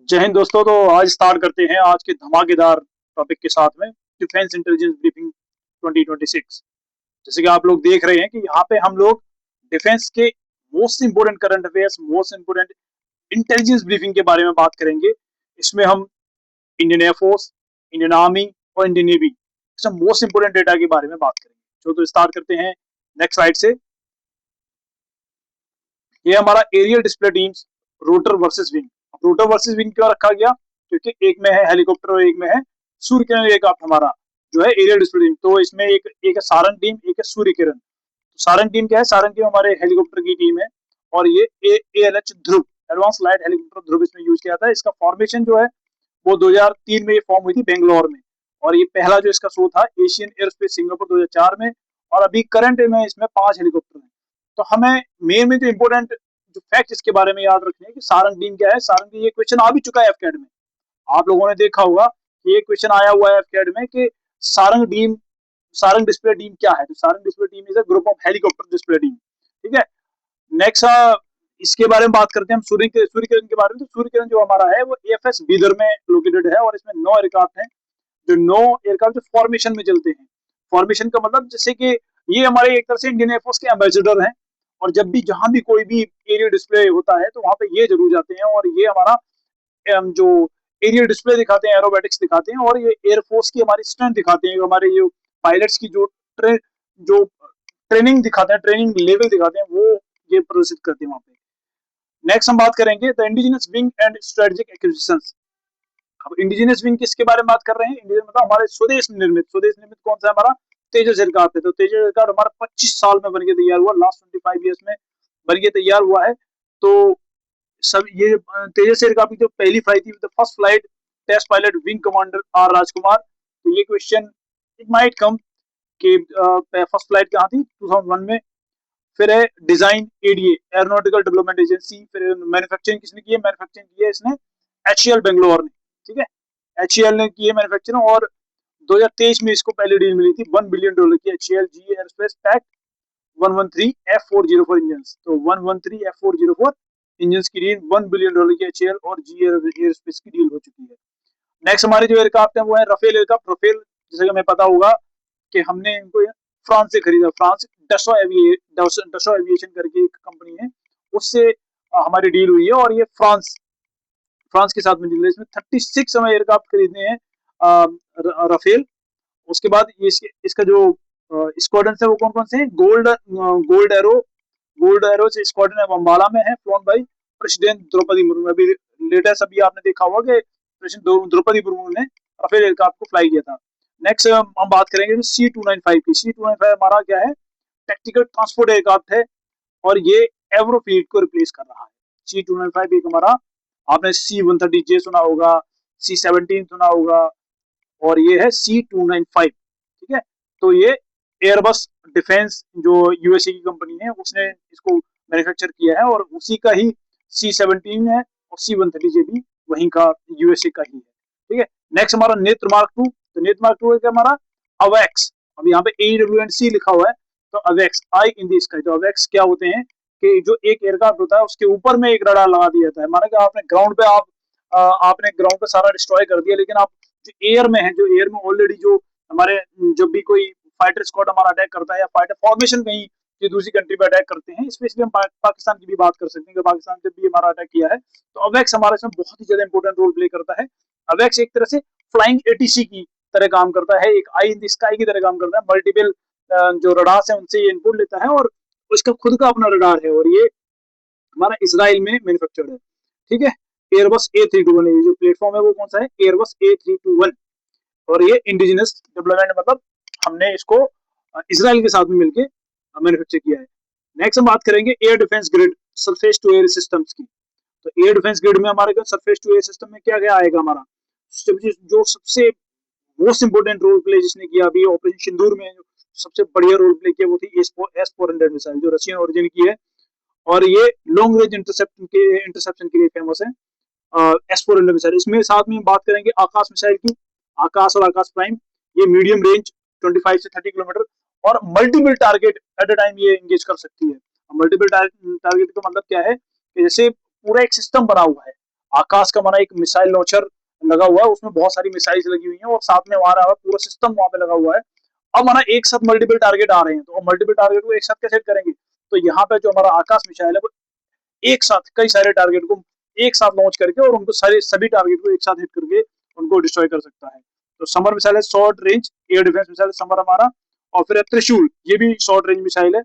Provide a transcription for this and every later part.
जय हिंद दोस्तों। तो आज स्टार्ट करते हैं आज के धमाकेदार टॉपिक के साथ में डिफेंस इंटेलिजेंस ब्रीफिंग 2026। जैसे कि आप लोग देख रहे हैं कि यहाँ पे हम लोग डिफेंस के most important current affairs, most important intelligence briefing के बारे में बात करेंगे। इसमें हम इंडियन एयरफोर्स, इंडियन आर्मी और इंडियन नेवी सब मोस्ट इंपोर्टेंट डेटा के बारे में बात करेंगे। तो स्टार्ट करते हैं नेक्स्ट स्लाइड से। ये हमारा aerial display teams rotor versus wing. Rotor versus wing क्यों रखा गया? क्योंकि एक में है हेलीकॉप्टर और एक में है सूर्य किरण एयरक्राफ्ट हमारा जो है एरियल डिस्प्ले टीम। तो इसमें एक एक है सारंग टीम, एक है सूर्य किरण। तो सारंग टीम क्या है? सारंग टीम हमारे हेलीकॉप्टर की टीम है और ये ALH ध्रुव, एडवांस लाइट हेलीकॉप्टर ध्रुव इसमें यूज किया था। इसका फॉर्मेशन जो है वो 2003 में ये फॉर्म हुई थी बेंगलोर में, और ये पहला जो इसका शो था एशियन एयरस्पेस सिंगापुर 2004 में। और अभी करंट में इसमें 5 हेलीकॉप्टर हैं। तो हमें मेन में जो इम्पोर्टेंट जो फैक्ट इसके बारे में याद रखने हैं कि सारंग टीम क्या है। सारंग टीम, ये क्वेश्चन आ भी चुका है एफकेड में, आप लोगों ने देखा होगा कि ये क्वेश्चन आया हुआ है एफकेड में कि Sarang team, Sarang display team क्या है। तो Sarang display team is a group of helicopter display team. ठीक है, नेक्स्ट इसके बारे में बात करते हैं हम सूर्य किरण के बारे में। तो सूर्य किरण जो हमारा है वो AFS बीदर में लोकेटेड है और इसमें 9 एयरक्राफ्ट हैं। जो 9 एयरक्राफ्ट जो फॉर्मेशन में चलते हैं। फॉर्मेशन का मतलब जैसे कि ये हमारे एक तरह से इंडियन एयरफोर्स के एम्बेसडर हैं, और जब भी जहां भी कोई भी एरियल डिस्प्ले होता है तो वहां पे ये जरूर जाते हैं, और ये हमारा जो एरियल डिस्प्ले दिखाते हैं, एरोबेटिक्स दिखाते हैं, और ये एयरफोर्स की हमारी स्ट्रेंथ दिखाते हैं। हमारे जो पायलट्स की जो ट्रेनिंग दिखाते हैं, ट्रेनिंग लेवल दिखाते हैं, वो ये प्रदर्शित करते हैं वहां पे। नेक्स्ट हम बात करेंगे the indigenous wing and strategic acquisitions. अब इंडिजिनस विंग किसके बारे में बात कर रहे हैं? इंडिजिनस मतलब हमारे स्वदेश निर्मित कौन सा हमारा तेजस एयरक्राफ्ट है। तो तेजस एयरक्राफ्ट हमारा 25 साल में बनके तैयार हुआ, लास्ट 25 ईयर्स में बनके तैयार हुआ है। तो सब ये तेजस एयरक्राफ्ट की जो पहली फ्लाइट थी, first flight test pilot wing commander R Rajkumar. तो ये क्वेश्चन इट माइट कम कि फर्स्ट फ्लाइट कहाँ थी 2001 में। फिर है design ADA, aeronautical development agency. फिर मैन्युफैक्चरिंग किसने की है? मैन्युफैक्चरिंग की है इसने HAL बेंगलोर ने। ठीक है, HAL ने की है मैन्युफैक्चरिंग, और 2023 में इसको पहली डील मिली थी $1 बिलियन की। HAL GE aerospace pact 113F404 engine. तो 113F404 इंजन की डील $1 बिलियन की HAL और GE एयरस्पेस की डील हो चुकी है। नेक्स्ट हमारे जो एयरक्राफ्ट है वो है रफेल एयरक्राफ्ट। रफेल जैसे कि हमें पता होगा कि हमने इनको फ्रांस से खरीदा। फ्रांस डसो एविएशन करके एक कंपनी है, उससे हमारी डील हुई है, और ये फ्रांस फ्रांस के साथ में डील है। इसमें 36 हमें एयरक्राफ्ट खरीदने हैं रफेल। उसके बाद इसका जो स्क्वाड्रन है वो कौन कौन से हैं? गोल्ड एरो से स्क्वाड्रन है, अम्बाला में है, flown by president Draupadi Murmu. अभी लेटेस्ट अभी आपने देखा होगा कि प्रेसिडेंट द्रौपदी मुर्मू ने राफेल एयरक्राफ्ट को फ्लाई किया था। नेक्स्ट हम बात करेंगे C295 की। C295 हमारा क्या है? टैक्टिकल ट्रांसपोर्ट एयरक्राफ्ट है, और ये एवरोफ्लीट को रिप्लेस कर रहा है। C295 एक हमारा, आपने C-130J सुना होगा, C-17 सुना होगा, और ये है C295। ठीक है, तो ये एयरबस डिफेंस जो USA की कंपनी है उसने इसको मैन्युफैक्चर किया है, और उसी का ही C-17 है, और C-130J भी वहीं का USA का ही है। ठीक है, नेक्स्ट हमारा नेत्र मार्क 2। तो नेत्र मार्क 2 है हमारा अवेक्स। अब यहाँ पे AWC लिखा हुआ है, तो awakes I in the sky. तो अवेक्स क्या होते हैं कि जो एक एयरक्राफ्ट होता है उसके ऊपर में एक रडार लगा दिया जाता है। माना कि आपने ग्राउंड पे आपने ग्राउंड पे सारा डिस्ट्रॉय कर दिया, लेकिन आप जो एयर में है, जो एयर में ऑलरेडी जो हमारे जब भी कोई फाइटर स्क्वाड हमारा अटैक करता है, या फाइटर फॉर्मेशन कहीं जो दूसरी कंट्री पे अटैक करते हैं, स्पेशली हम पाकिस्तान की भी बात कर सकते हैं कि पाकिस्तान जब भी हमारा अटैक किया है तो अवेक्स हमारे इसमें बहुत ही ज्यादा इंपॉर्टेंट रोल प्ले करता है। अवेक्स एक तरह से फ्लाइंग ATC की तरह काम करता है, एक आई इन द स्काई की तरह काम करता है। मल्टीपल जो रडार्स है उनसे ये इनपुट लेता है, और उसका खुद का अपना रडार है, और ये हमारा इसराइल में मैन्युफैक्चर्ड है। ठीक है, एयरबस A321 है। जो प्लेटफॉर्म है वो कौन सा है? Airbus A321। और ये इंडिजिनस डेवलपमेंट, मतलब हमने इसको इसराइल के साथ में मिलकर मैन्युफैक्चर किया है। नेक्स्ट हम बात करेंगे air defence grid, surface to air systems की। तो एयर डिफेंस ग्रिड में हमारे सरफेस टू एयर सिस्टम में क्या क्या आएगा हमारा? जो सबसे मोस्ट इंपोर्टेंट रोल प्ले जिसने किया अभी ऑपरेशन सिंदूर में, जो सबसे बढ़िया रोल प्ले किया वो थी S-400 मिसाइल, जो रशियन ओरिजिन की है, और ये लॉन्ग रेंज इंटरसेप्शन के लिए फेमस है। S-400 missile. इसमें साथ में बात करेंगे आकाश मिसाइल की, आकाश और आकाश प्राइम। ये मीडियम रेंज 25 से 30 किलोमीटर, और multiple target at a time ये एंगेज कर सकती है। मल्टीपल टारगेट का मतलब क्या है कि जैसे पूरा एक सिस्टम बना हुआ है, आकाश का माना एक मिसाइल लॉन्चर लगा हुआ है, उसमें बहुत सारी मिसाइल्स लगी हुई हैं और साथ में हमारा पूरा सिस्टम वहां पे लगा हुआ है। अब माना एक साथ मल्टीपल टारगेट आ रहे हैं, तो मल्टीपल टारगेट को एक साथ कैसे hit करेंगे? तो यहाँ पे जो हमारा आकाश मिसाइल है वो एक साथ कई सारे टारगेट को एक साथ लॉन्च करके और उनको सारे सभी टारगेट को एक साथ हिट करके उनको डिस्ट्रॉय कर सकता है। तो समर मिसाइल है short range air defence missile summer हमारा। और फिर है त्रिशूल, ये भी शॉर्ट रेंज मिसाइल है,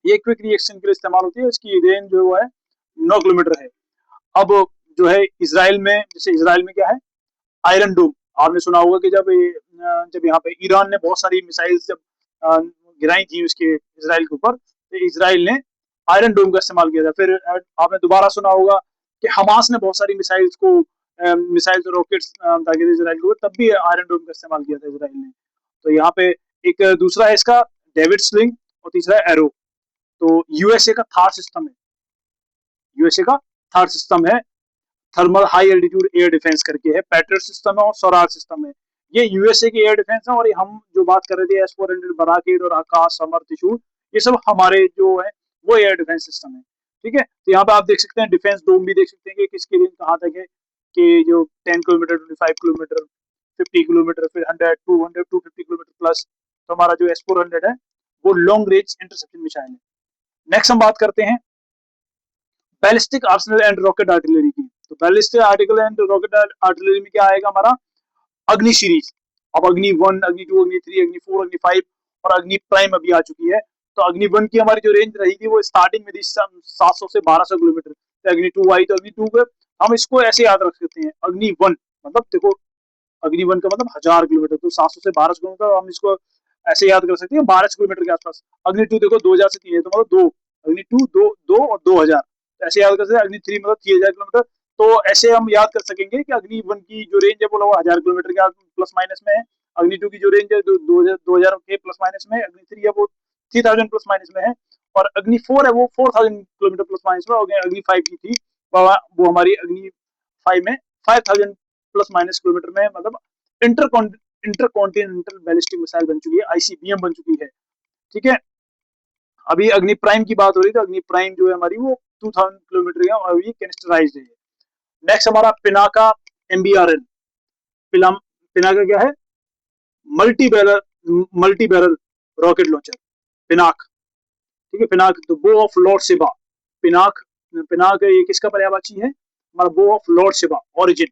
ये क्विक रिएक्शन के लिए इस्तेमाल होती है, इसकी रेंज जो है 9 किलोमीटर है। अब जो है इसराइल में, जैसे इसराइल में क्या है, आयरन डोम, आपने सुना होगा कि जब यहाँ पे ईरान ने बहुत सारी मिसाइल जब गिराई थी उसके इसराइल के ऊपर, तो इसराइल ने आयरन डोम का इस्तेमाल किया था। फिर आपने दोबारा सुना होगा कि हमास ने बहुत सारी मिसाइल्स को मिसाइल्स और रॉकेट्स दागे थे इसराइल को, तब भी आयरन डोम का इस्तेमाल किया था इसराइल ने। तो यहाँ पे एक दूसरा है इसका डेविड स्लिंग और तीसरा है एरो। तो यूएसए का थार सिस्टम है, यूएसए का थार सिस्टम है, thermal high altitude air defence करके है, पैट्रियट सिस्टम है और स्वराज सिस्टम है। ये यूएसए की एयर डिफेंस है। और हम जो बात कर रहे थे S-400 बराकेट और आकाश समर त्रिशूल, ये सब हमारे जो है वो एयर डिफेंस सिस्टम है। ठीक है, तो यहाँ पे आप देख सकते हैं डिफेंस डोम भी देख सकते हैं कि किसकी रेंज कहाँ तक है, कि जो 10 किलोमीटर, 25 किलोमीटर, 50 किलोमीटर, फिर 100, 200, 250 किलोमीटर प्लस। तो हमारा जो S-400 है वो लॉन्ग रेंज इंटरसेप्शन मिसाइल है। नेक्स्ट हम बात करते हैं ballistic Arsenal and rocket artillery की। तो ballistic article and rocket artillery में क्या आएगा हमारा, अग्नि सीरीज। अब अग्नि 1, अग्नि 2, अग्नि 3, अग्नि 4, अग्नि 5 और अग्नि प्राइम अभी आ चुकी है। तो अग्नि 1 की हमारी जो रेंज रही थी वो स्टार्टिंग में थी 700 से 1200 किलोमीटर। तो अग्नि 2 आई, तो अग्नि 2 पे हम इसको ऐसे याद रख सकते हैं, अग्नि 1 मतलब देखो, अग्नि 1 का मतलब 1000 किलोमीटर, तो 700 से 1200 किलोमीटर हम इसको ऐसे याद कर सकते हैं 1200 किलोमीटर के आसपास। अग्नि 2 देखो 2000 से 3000, तो मतलब 2, अग्नि 2 2 और 2000, ऐसे याद कर सकते हैं। अग्नि 3 मतलब 3000 किलोमीटर। तो ऐसे हम याद कर सकेंगे कि अग्नि 1 की जो रेंज है वो लगभग 1000 किलोमीटर के प्लस माइनस में है। अग्नि 2 की जो रेंज है 2000 के प्लस माइनस में है। अग्नि 3 है वो 3000 प्लस माइनस में है। और अग्नि 4 है वो 4000 किलोमीटर प्लस माइनस में। और अग्नि 5 की थी वो हमारी अग्नि 5 में 5000 प्लस माइनस किलोमीटर में, मतलब इंटर इंटरकॉन्टिनेंटल बैलिस्टिक मिसाइल बन चुकी है, आईसीबीएम बन चुकी है। ठीक है, अभी अग्नि प्राइम की बात हो रही है, तो अग्नि प्राइम जो है हमारी वो 2000 किलोमीटर है और अभी कैनिस्टराइज्ड है। नेक्स्ट हमारा पिनाका एमबीआरएल। पिनाका क्या है, multi barrel rocket launcher, Pinak. ठीक है, पिनाक तो bow of lord Shiva, Pinak. Pinak ये किसका पर्यायवाची है, हमारा बो ऑफ लॉर्ड शिवा ओरिजिन।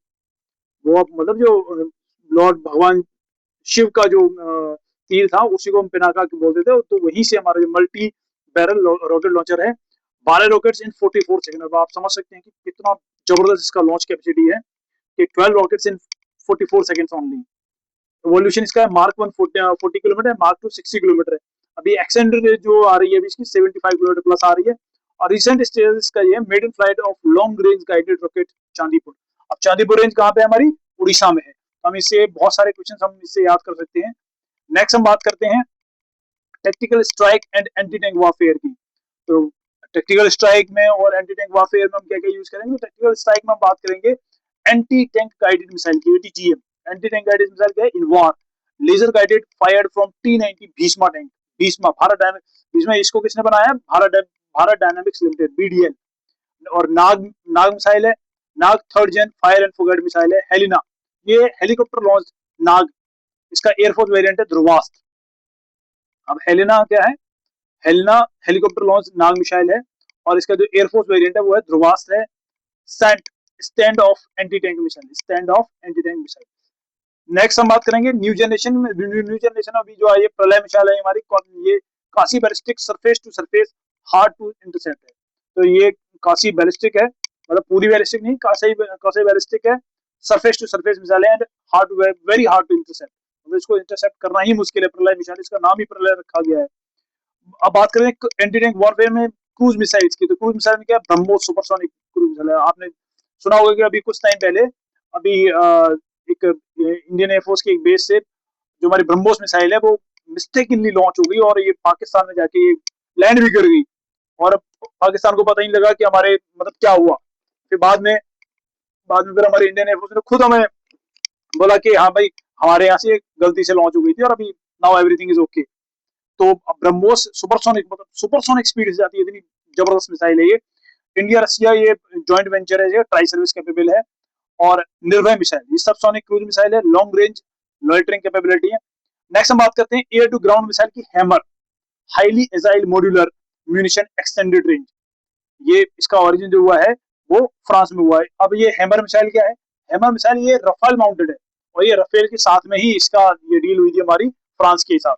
वो मतलब जो लॉर्ड भगवान शिव का जो तीर था उसी को हम पिनाका बोलते थे। तो वहीं से हमारा जो मल्टी बैरल रॉकेट लॉन्चर है, 12 रॉकेट्स इन 44 सेकंड। अब आप समझ सकते हैं कि कितना जबरदस्त इसका लॉन्च कैपेसिटी है, कि 12 रॉकेट्स इन 44 सेकंड्स ओनली। एवोल्यूशन इसका है मार्क 1 40 किलोमीटर है, मार्क 2 60 किलोमीटर है। अभी एक्सटेंडेड जो आ रही है अभी इसकी 75 किलोमीटर प्लस आ रही है। और रिसेंट स्टेज इसका ये made in flight of long range guided rocket Chandipur. अब चांदीपुर रेंज कहाँ पे है हमारी, उड़ीसा में है। हम इससे बहुत सारे क्वेश्चन हम इससे याद कर सकते हैं। नेक्स्ट हम बात करते हैं tactical strike and anti tank warfare की। तो टेक्टिकल स्ट्राइक में और एंटी टैंक वारफेयर में हम क्या क्या यूज करेंगे। टेक्टिकल स्ट्राइक में हम बात करेंगे एंटी टैंक गाइडेड मिसाइल की, ATGM. Anti tank guided missile क्या है, in war laser guided fired from T-90 Bhishma tank. Bhishma Bharat dynamics, Bhishma इसको किसने बनाया, भारत डायनेमिक्स लिमिटेड, बीडीएल। और नाग, नाग मिसाइल है, Nag third gen fire and forget missile है। हेलिना, ये हेलीकॉप्टर लॉन्च नाग, इसका एयरफोर्स वेरिएंट है ध्रुवास्त्र। अब हेलिना क्या है, Helina helicopter launch Nag missile है और इसका जो एयरफोर्स वेरिएंट है वो है ध्रुवास्त्र है। सैंट stand off anti tank missile, stand off anti tank missile. Next हम बात करेंगे न्यू जनरेशन में। न्यू जनरेशन अभी जो है ये प्रलय मिसाइल है हमारी, ये quasi ballistic surface to surface hard to intercept है। तो ये काशी बैलिस्टिक है, मतलब पूरी बैलिस्टिक नहीं, काशी काशी बैलिस्टिक है, सरफेस टू सरफेस मिसाइल है and hard, very hard to intercept. मतलब इसको इंटरसेप्ट करना ही मुश्किल है, प्रलय मिसाइल, इसका नाम ही प्रलय रखा गया है। अब बात करें एंटी टैंक वॉरफेयर में क्रूज मिसाइल्स की। तो क्रूज मिसाइल में क्या, ब्रह्मोस सुपरसोनिक क्रूज मिसाइल है। आपने सुना होगा कि अभी कुछ टाइम पहले अभी एक इंडियन एयरफोर्स की एक बेस से जो हमारी ब्रह्मोस मिसाइल है वो मिस्टेकनली लॉन्च हो गई और ये पाकिस्तान में जाके लैंड भी कर गई। और पाकिस्तान को पता ही नहीं लगा कि हमारे मतलब क्या हुआ। फिर बाद में फिर हमारे इंडियन एयरफोर्स ने खुद हमें बोला कि हाँ भाई हमारे यहाँ से गलती से लॉन्च हो गई थी और अभी नाउ एवरीथिंग इज ओके। तो ब्रह्मोस सुपरसोनिक, मतलब सुपरसोनिक स्पीड से जाती है, इतनी जबरदस्त मिसाइल है ये। इंडिया रसिया ये जॉइंट वेंचर है, ये ट्राई सर्विस कैपेबल है। और निर्भय मिसाइल ये सबसोनिक क्रूज मिसाइल है, लॉन्ग रेंज लॉइटरिंग कैपेबिलिटी है। नेक्स्ट हम बात करते हैं एयर टू ग्राउंड मिसाइल की, hammer highly agile modular munition extended range. ये इसका ओरिजिन जो हुआ है वो फ्रांस में हुआ है। अब ये हैमर मिसाइल क्या है? हैमर मिसाइल ये रफाल माउंटेड है, और ये रफेल के साथ में ही इसका ये डील हुई थी हमारी फ्रांस के साथ।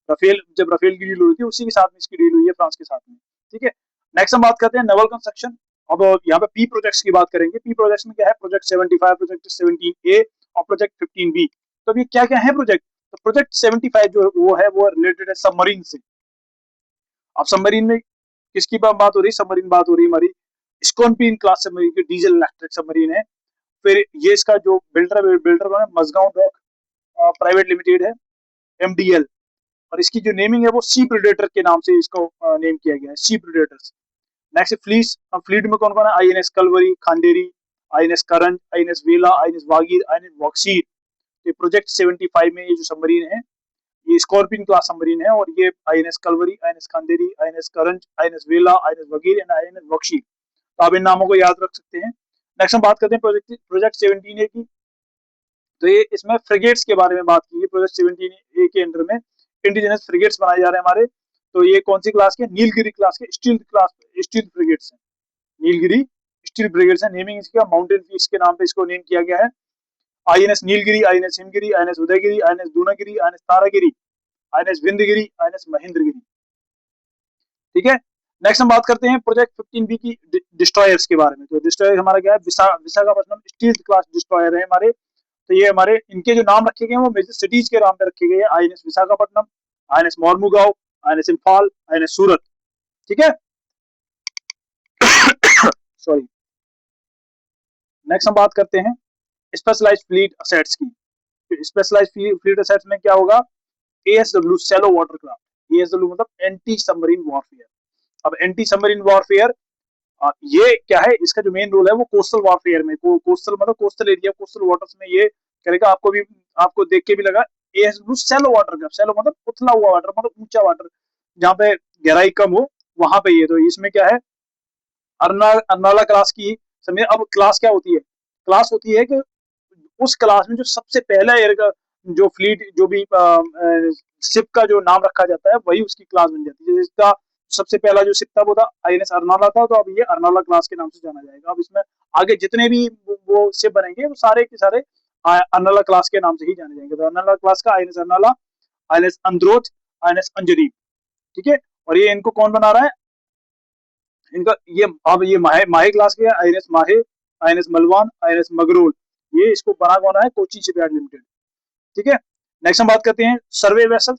रफेल, जब रफेल की डील हुई थी उसी के साथ में इसकी डील हुई है फ्रांस के साथ में। ठीक है, नेक्स्ट हम बात करते हैं नेवल कंस्ट्रक्शन। अब यहाँ पे पी प्रोजेक्ट्स की बात करेंगे। पी प्रोजेक्ट्स में क्या है? प्रोजेक्ट 75, प्रोजेक्ट 17A और प्रोजेक्ट 15B। तो अभी क्या क्या है प्रोजेक्ट? तो प्रोजेक्ट 75 जो वो है वो रिलेटेड है सबमरीन से। अब सबमरीन में किसकी बात हो रही है? सबमरीन बात हो रही है हमारी स्कॉर्पियन क्लास सबमरीन की, डीजल इलेक्ट्रिक सबमरीन है। फिर ये इसका जो बिल्डर बिल्डर है मजगांव डॉक प्राइवेट लिमिटेड है, MDL। और इसकी जो नेमिंग है वो सी प्रेडेटर के नाम से इसको नेम किया गया है, सी प्रेडेटर्स। नेक्स्ट फ्लीट, फ्लीट में कौन कौन है? INS कलवरी, खांडेरी, INS करंज, INS वेला, INS वागीर, INS वॉक्सीर। ये प्रोजेक्ट 75 में ये जो सबमरीन है ये स्कॉर्पियन क्लास सबमरीन है, और ये INS Kalvari, INS Khanderi, INS करंज, INS वेला, INS वगीर एंड INS वॉक्सीर। तो आप इन नामों को याद रख सकते हैं। नेक्स्ट हम बात करते हैं प्रोजेक्ट प्रोजेक्ट 17A की। तो ये इसमें फ्रिगेट्स के बारे में बात की है। प्रोजेक्ट 17A के अंडर में इंडिजिनस फ्रिगेट्स बनाए जा रहे हैं हमारे। तो ये कौन सी क्लास के? नीलगिरी क्लास के स्टील क्लास स्टील फ्रिगेट्स हैं। नीलगिरी स्टील फ्रिगेट्स है। नेमिंग इसका माउंटेन पीस के नाम पे इसको नेम किया गया है। INS Nilgiri, INS Himgiri, INS Udayagiri, INS Dunagiri, INS Taragiri, INS Vindhyagiri, INS Mahendragiri. ठीक है, नेक्स्ट हम बात करते हैं प्रोजेक्ट 15B की, डिस्ट्रॉयर्स के बारे में। तो डिस्ट्रॉयर हमारा क्या है? विशाखापट्टनम स्टील क्लास डिस्ट्रॉयर है हमारे। तो ये हमारे इनके जो नाम रखे गए हैं वो मेजर सिटीज के नाम पे रखे गए हैं। INS Visakhapatnam, INS Mormugao, INS Imphal, INS सूरत। ठीक है, सॉरी। नेक्स्ट हम बात करते हैं स्पेशलाइज्ड फ्लीट असेट्स की। स्पेशलाइज्ड फ्लीट असेट्स में क्या होगा? ASW shallow water craft. ASW मतलब एंटी सबमरीन वॉरफेयर। अब एंटी सबमरीन वॉरफेयर ये क्या है? इसका जो मेन रोल है वो कोस्टल वॉरफेयर में, कोस्टल मतलब कोस्टल एरिया, कोस्टल वाटर्स में ये करेगा। आपको भी, आपको देख के भी लगा ASW शैलो वाटर का, शैलो मतलब उथला हुआ वाटर, मतलब ऊंचा वाटर जहाँ पे गहराई कम हो वहां पे ये। तो इसमें क्या है? अर्नाला क्लास की समझे। अब क्लास क्या होती है? क्लास होती है कि उस क्लास में जो सबसे पहला एयर का जो फ्लीट जो भी शिप का जो नाम रखा जाता है वही उसकी क्लास बन जाती है। जिसका सबसे पहला जो शिप था वो था INS अर्नाला था, तो अब ये अर्नाला क्लास के नाम से जाना जाएगा। अब इसमें आगे जितने भी वो शिप बनेंगे वो सारे के सारे अर्नाला क्लास के नाम से ही जाने जाएंगे। तो अर्नाला क्लास का INS अर्नाला, INS अंद्रोज, INS अंजरीब। ठीक है, और ये इनको कौन बना रहा है? इनका ये अब ये माहे माहे क्लास के INS माहे, INS मलवान, INS मगरोल। ये इसको बना कौन है? Kochi shipyard limited. ठीक है, नेक्स्ट हम बात करते हैं सर्वे वेसल,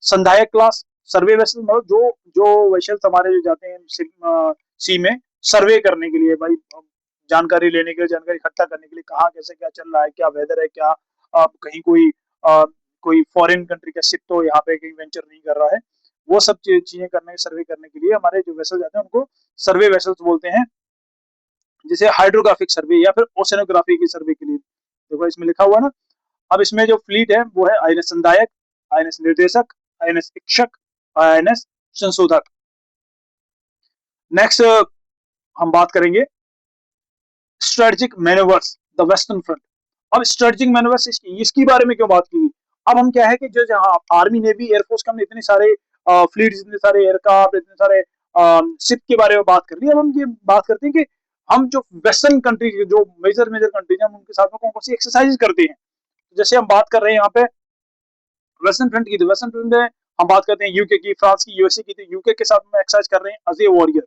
संधायक क्लास। सर्वे वेसल मतलब जो जो वेसल्स हमारे जो जाते हैं सी में सर्वे करने के लिए, भाई जानकारी लेने के लिए, जानकारी इकट्ठा करने के लिए, कहाँ कैसे क्या चल रहा है, क्या वेदर है, क्या कहीं कोई कोई फॉरेन कंट्री का शिप तो यहाँ पे कहीं वेंचर नहीं कर रहा है, वो सब चीजें करने, सर्वे करने के लिए हमारे जो वेसल जाते हैं उनको सर्वे वेसल्स बोलते हैं। जैसे हाइड्रोग्राफिक सर्वे या फिर ओशनोग्राफी की सर्वे के लिए। देखो इसमें लिखा हुआ ना। अब इसमें जो फ्लीट है वो है INS संधायक, INS निर्देशक, INS इक्षक, INS संशोधक। नेक्स्ट हम बात करेंगे strategic manoeuvres the western front. अब स्ट्रेटेजिक मैनूवर्स इसकी बारे में क्यों बात की? अब हम क्या है कि जो जहाँ आर्मी नेवी एयरफोर्स का हमने इतने सारे फ्लीट, इतने सारे एयरक्राफ्ट, इतने सारे शिप के बारे में बात कर ली। अब हम ये बात करते हैं कि हम जो वेस्टर्न कंट्री, जो मेजर मेजर कंट्रीज हैं, हम उनके साथ में कौन कौन सी एक्सरसाइज करते हैं। जैसे हम बात कर रहे हैं यहाँ पे वेस्टर्न फ्रंट की, तो वेस्टर्न फ्रंट में हम बात करते हैं यूके की, फ्रांस की, USA की। तो यूके के साथ में एक्सरसाइज कर रहे हैं अजय वॉरियर।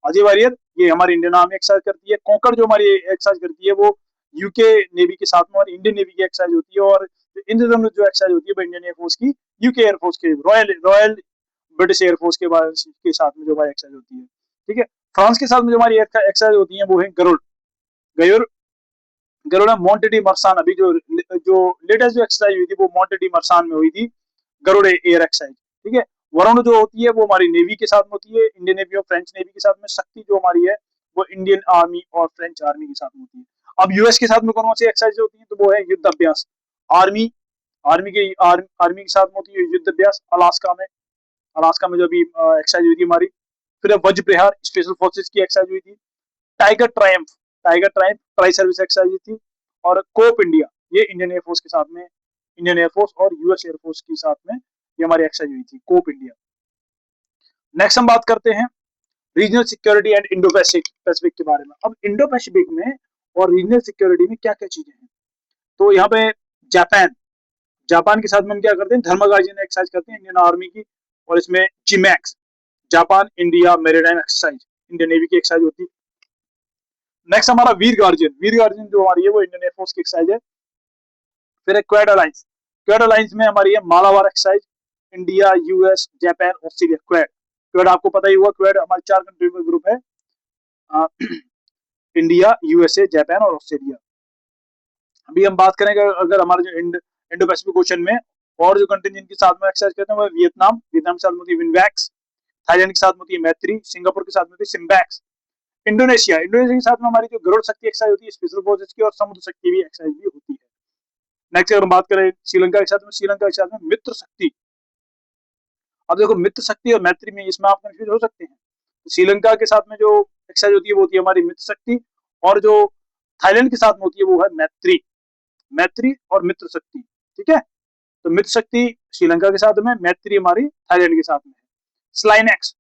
अजय वॉरियर ये हमारी इंडियन आर्मी एक्सरसाइज करती है। कॉन्कर जो हमारी एक्सरसाइज करती है वो यूके नेवी के साथ में, और इंडियन नेवी की एक्सरसाइज होती है। और इंद्रधनुष जो एक्सरसाइज होती है वो इंडियन एयरफोर्स की, यूके एयरफोर्स के रॉयल रॉयल ब्रिटिश एयरफोर्स के साथ में जो हमारी एक्सरसाइज होती है। ठीक है, फ्रांस के साथ में जो हमारी एक्सरसाइज होती है वो है गरुड़। गरुड़ गरुड़ मोंटेडी मरसान। अभी जो जो लेटेस्ट जो एक्सरसाइज हुई थी वो मोंटेडी मरसान में हुई थी, गरुड़ एयर एक्सरसाइज। ठीक है, वरुण जो होती है वो हमारी नेवी के साथ में होती है, इंडियन नेवी और फ्रेंच नेवी के साथ में। शक्ति जो हमारी है वो इंडियन आर्मी और फ्रेंच आर्मी के साथ में होती है। अब US के साथ में कौन सी एक्सरसाइज होती है? तो वो है युद्ध अभ्यास। आर्मी आर्मी के साथ में होती है युद्ध अभ्यास। अलास्का में जो अभी एक्सरसाइज हुई थी हमारी फिर वज्रप्रहार स्पेशल फोर्सेस की एक्सरसाइज हुई थी। Tiger Triumph tri service exercise हुई थी। और कोप इंडिया, ये इंडियन एयरफोर्स के साथ में, इंडियन एयरफोर्स और यूएस एयरफोर्स के साथ में ये हमारी एक्सरसाइज हुई थी, कोप इंडिया। नेक्स्ट हम बात करते हैं regional security and Indo Pacific के बारे में। अब इंडो पैसिफिक में और रीजनल सिक्योरिटी में क्या क्या चीजें हैं, तो यहाँ पे जापान जापान के साथ में हम क्या करते हैं, धर्मगार्जियन एक्सरसाइज करते हैं इंडियन आर्मी की, और इसमें JIMEX, Japan India maritime exercise, Indian navy की एक्सरसाइज होती है। नेक्स्ट हमारा वीर गार्जियन जो हमारी है वो इंडियन एयरफोर्स की एक्सरसाइज है। फिर है क्वेड अलायंस में हमारी है Malabar exercise, India US Japan Australia. Quad आपको पता ही हुआ, क्वेड हमारी 4 कंट्री में ग्रुप है, इंडिया यूएसए जापान और ऑस्ट्रेलिया। अभी हम बात करेंगे अगर हमारे जो इंडो पैसिफिक ओशन में और जो कंट्री जिनके साथ में एक्सरसाइज करते हैं वो वियतनाम के साथ में होती है विनवैक्स, थाईलैंड के साथ में होती है मैत्री, सिंगापुर के साथ में होती है सिम्बैक्स। इंडोनेशिया के साथ में हमारी जो गरुड़ शक्ति एक्सरसाइज होती है स्पेशल फोर्सेस की, और समुद्र शक्ति भी एक्सरसाइज भी होती है। नेक्स्ट अगर हम बात करें श्रीलंका के साथ में मित्र शक्ति। अब देखो मित्र शक्ति और मैत्री में इसमें आप कंफ्यूज हो सकते हैं। श्रीलंका के साथ में जो एक्सरसाइज होती है वो होती है हमारी मित्र शक्ति, और जो थाईलैंड के साथ में होती है वो है मैत्री और मित्र शक्ति। ठीक है, तो मित्र शक्ति श्रीलंका के साथ में, मैत्री हमारी थाईलैंड के साथ में है। SLINEX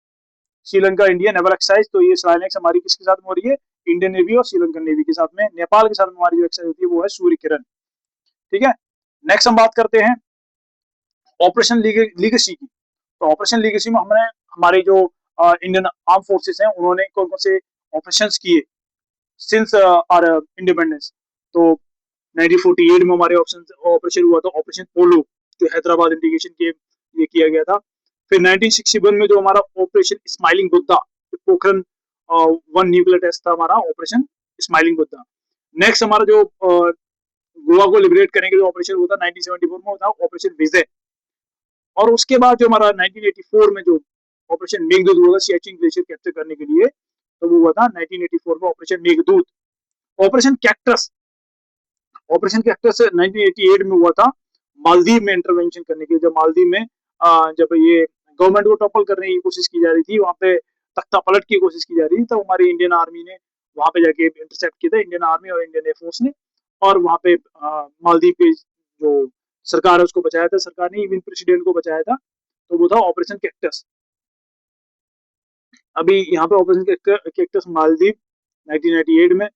Sri Lanka India naval exercise, तो ये स्लाइनेक्स हमारी किसके साथ में हो रही है, इंडियन नेवी और श्रीलंकन नेवी के साथ में। नेपाल के साथ में हमारी जो एक्सरसाइज होती है वो है सूर्य किरण। ठीक है, नेक्स्ट हम बात करते हैं ऑपरेशन लीगेसी की। तो ऑपरेशन लीगेसी में हमने हमारे जो इंडियन आर्म फोर्सेस हैं उन्होंने कौन कौन से ऑपरेशंस किए सिंस आर इंडिपेंडेंस। तो 1948 में हमारे ऑपरेशन हुआ था ऑपरेशन पोलो, जो हैदराबाद इंटीग्रेशन के लिए किया गया था। फिर 1961 में जो हमारा operation smiling Buddha, Pokhran 1 nuclear test था हमारा ऑपरेशन स्माइलिंग बुद्धा। नेक्स्ट हमारा जो गोवा को लिबरेट करने के जो ऑपरेशन हुआ था 1974 में होता ऑपरेशन विजय। और उसके बाद जो हमारा 1984 में जो ऑपरेशन मेघदूत हुआ था सियाचिन ग्लेशियर कैप्चर करने के लिए, तो वो हुआ था 1984 में ऑपरेशन मेघदूत। ऑपरेशन कैक्टस 1988 में हुआ था मालदीव में इंटरवेंशन करने के, जब मालदीव में जब ये गवर्नमेंट को टॉपल करने की कोशिश की जा रही थी, वहां पे तख्ता पलट की कोशिश की जा रही थी, तो हमारी इंडियन आर्मी ने वहां पे जाके इंटरसेप्ट किया था, इंडियन आर्मी और इंडियन एयरफोर्स ने, और वहां पे मालदीव के जो सरकार है उसको बचाया था, सरकार ने इवन प्रेसिडेंट को बचाया था, तो वो था ऑपरेशन कैक्टस। अभी यहाँ पे ऑपरेशन कैक्टस मालदीव 1998 में,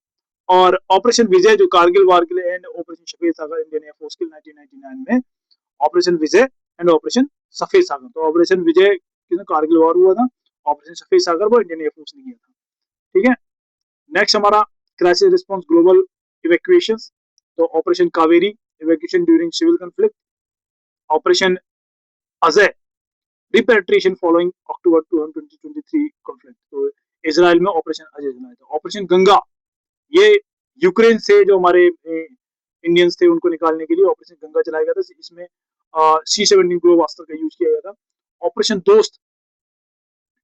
और ऑपरेशन विजय जो कारगिल वारगिल एंड ऑपरेशन सफेद सागर इंडियन एयरफोर्स के 1999 में ऑपरेशन विजय एंड ऑपरेशन सफेद सागर। तो ऑपरेशन विजय कारगिल वॉर हुआ था, ऑपरेशन सफेद सागर वो इंडियन एयरफोर्स ने किया था। ठीक है, नेक्स्ट हमारा क्राइसिस रिस्पांस ग्लोबल इवैक्यूएशन। तो operation Kaveri evacuation during civil conflict, operation Ajay repatriation following October 2023 conflict. तो इजराइल में ऑपरेशन अजय चलाया था। ऑपरेशन गंगा, ये यूक्रेन से जो हमारे इंडियंस थे उनको निकालने के लिए ऑपरेशन गंगा चलाया गया था, इसमें C-17 ग्लोबास्टर का यूज किया गया था। ऑपरेशन दोस्त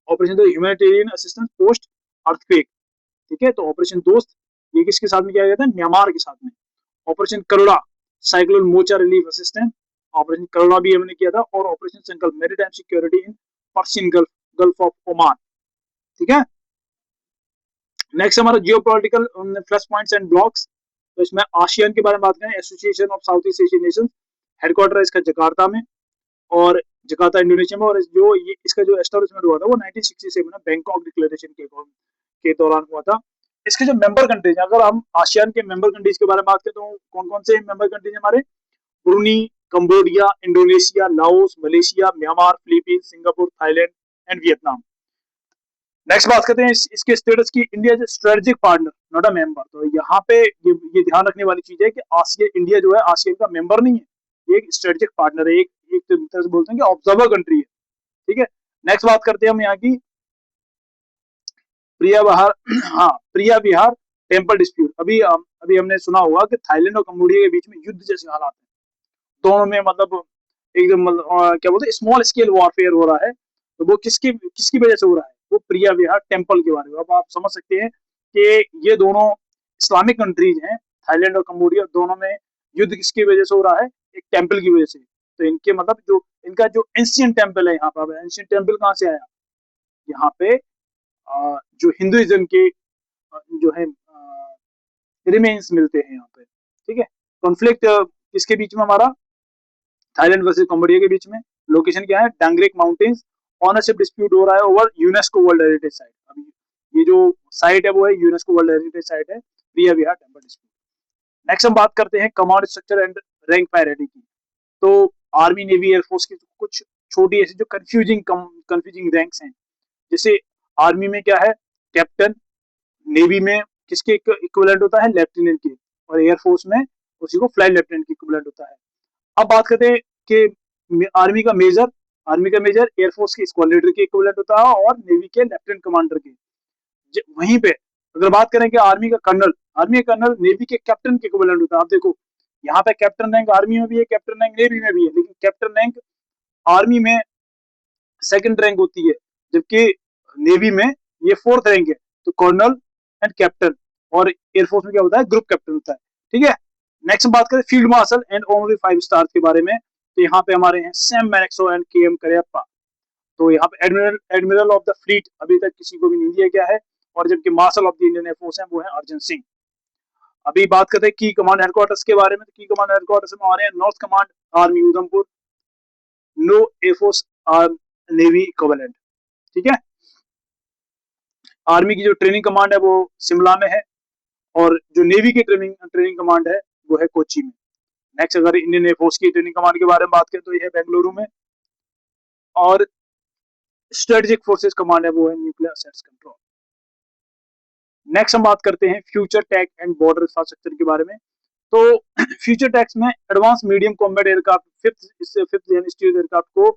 ह्यूमैनिटेरियन असिस्टेंस पोस्ट अर्थक्वेक। ठीक है, तो ऑपरेशन दोस्त ये किसके साथ में किया गया था, म्यांमार के साथ में। ऑपरेशन करुणा साइक्लोन मोर्चा रिलीफ असिस्टेंट, ऑपरेशन करुणा भी हमने किया था। और ऑपरेशन संकल्प maritime security in Persian gulf of Oman. ठीक है, नेक्स्ट हमारा geopolitical plus points and blocks. तो इसमें आसियान के बारे में बात करें, association of south east Asian Nations, headquarter है इसका जकार्ता में, और जकार्ता इंडोनेशिया में। और जो ये इसका जो एस्टेब्लिशमेंट हुआ था वो 1967 में बैंकॉक डिक्लेरेशन के दौरान हुआ था। इसके जो मेंबर कंट्रीज, अगर हम आसियान के मेंबर कंट्रीज के बारे में बात करें तो कौन कौन से मेंबर कंट्रीज हमारे, Bruny, Cambodia, Indonesia, Laos, Malaysia, Myanmar, Philippines, Singapore, Thailand and Vietnam. Next बात करते हैं इसके स्टेटस की, India is strategic partner not a member. तो यहाँ पे ये ध्यान रखने वाली चीज है कि इंडिया जो है आसियान का मेंबर नहीं है, ये एक स्ट्रेटेजिक पार्टनर है, एक तरह से बोलते हैं कि ऑब्जर्वर कंट्री है। ठीक है, नेक्स्ट बात करते हैं हम यहाँ की प्रिया विहार टेम्पल डिस्प्यूट। अभी हमने सुना होगा कि थाईलैंड और कंबोडिया के बीच में युद्ध जैसे हालात है, दोनों में मतलब एकदम क्या बोलते हैं स्मॉल स्केल वॉरफेयर हो रहा है। तो वो किसकी किसकी वजह से हो रहा है, वो प्रिया विहार टेम्पल के बारे में। अब आप समझ सकते हैं कि ये दोनों इस्लामिक कंट्रीज हैं, थाईलैंड और कंबोडिया, दोनों में युद्ध किसकी वजह से हो रहा है, एक टेम्पल की वजह से। तो इनके मतलब जो इनका जो एंशिएंट टेम्पल है यहाँ पर, एंशिएंट टेम्पल कहाँ से आया, यहाँ पे जो हिंदुइज्म के जो है रिमेन्स मिलते हैं यहाँ पे। ठीक है, कॉन्फ्लिक्ट किसके बीच में हमारा, थाईलैंड वर्सेस कंबोडिया के बीच में। लोकेशन क्या है, डांगरेक माउंटेन्स। ऑनरशिप डिस्प्यूट हो रहा है over UNESCO world heritage site. अभी ये जो साइट है वो है यूनेस्को वर्ल्ड हेरिटेज साइट है, प्रिया विहार टेम्पल डिस्प्यूट। नेक्स्ट हम बात करते हैं command structure and rank parity की। तो आर्मी नेवी एयरफोर्स की कुछ छोटी ऐसी जो कंफ्यूजिंग रैंक्स हैं, जैसे आर्मी में क्या है, कैप्टन। नेवी में किसके इक्विवेलेंट होता है, लेफ्टिनेंट के। और एयरफोर्स में उसी को फ्लाइट लेफ्टिनेंट के इक्विवेलेंट होता है। अब बात करते हैं कि आर्मी का मेजर, एयरफोर्स के स्क्वाड्रन लीडर के इक्विवेलेंट होता है और नेवी के लेफ्टिनेंट कमांडर के। वहीं पे अगर बात करें कि आर्मी का कर्नल नेवी के कैप्टन के इक्विवेलेंट होता है। आप देखो यहाँ पे कैप्टन रैंक आर्मी में भी है, कैप्टन रैंक नेवी में भी है, लेकिन कैप्टन रैंक आर्मी में सेकंड रैंक होती है, जबकि नेवी में ये फोर्थ रैंक है। तो कर्नल एंड कैप्टन, और एयरफोर्स में क्या होता है, ग्रुप कैप्टन होता है। ठीक है, नेक्स्ट बात करें field marshal and honorary 5 star के बारे में। तो यहाँ पे हमारे हैं Sam Manekshaw and K M Cariappa. तो यहाँ पे एडमिरल ऑफ द फ्लीट अभी तक किसी को भी नहीं दिया गया है, और जबकि marshal of the Indian air force है वो है अर्जन सिंह। अभी बात करते हैं की कमांड हेडक्वार्टर्स के बारे में। तो की कमांड हेडक्वार्टर्स में हमारे north command army Udhampur, no air force navy equivalent. ठीक है, आर्मी की जो ट्रेनिंग कमांड है वो शिमला में है, और जो नेवी की ट्रेनिंग कमांड है वो है कोची में। नेक्स्ट अगर इंडियन एयरफोर्स की ट्रेनिंग कमांड के बारे में बात करें तो ये है बेंगलुरु में, और स्ट्रेटेजिक फोर्सेस कमांड है वो है न्यूक्लियर असेट्स कंट्रोल। नेक्स्ट हम बात करते हैं future tech and border infrastructure के बारे में। तो फ्यूचर टेक्स में advance medium combat aircraft fifth stealth aircraft को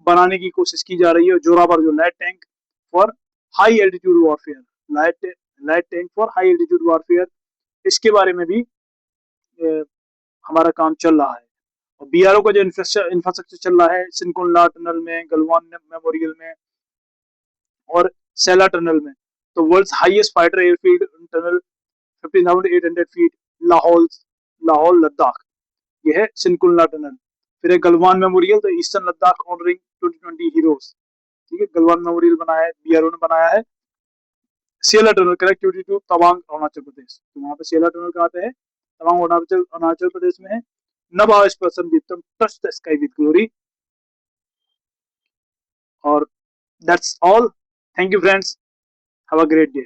बनाने की कोशिश की जा रही है। जोरावर जो light tank for high altitude warfare, light tank for high altitude warfare, इसके बारे में भी हमारा काम चल रहा है। और बीआरओ का जो इंफ्रास्ट्रक्चर चल रहा है सिनकुनला टनल में, गलवान मेमोरियल में और सेला टनल में। तो world's highest fighter airfield tunnel 15,800 feet, Lahaul Lahaul Ladakh, ये है सिनकुनला टनल। फिर है गलवान मेमोरियल, तो ईस्टर्न लद्दाख ऑनरिंग 2020 हीरोज। ठीक है, गलवान मेमोरियल बनाया है, बीआरओ ने बनाया है। Sela tunnel connectivity to Tawang Arunachal Pradesh, तो वहां पे सेला टनल कहाँ पे है, तवांग अरुणाचल प्रदेश में है। नभ पर्सन दीप्तम touch the sky with glory. और that's all, thank you friends, have a great day.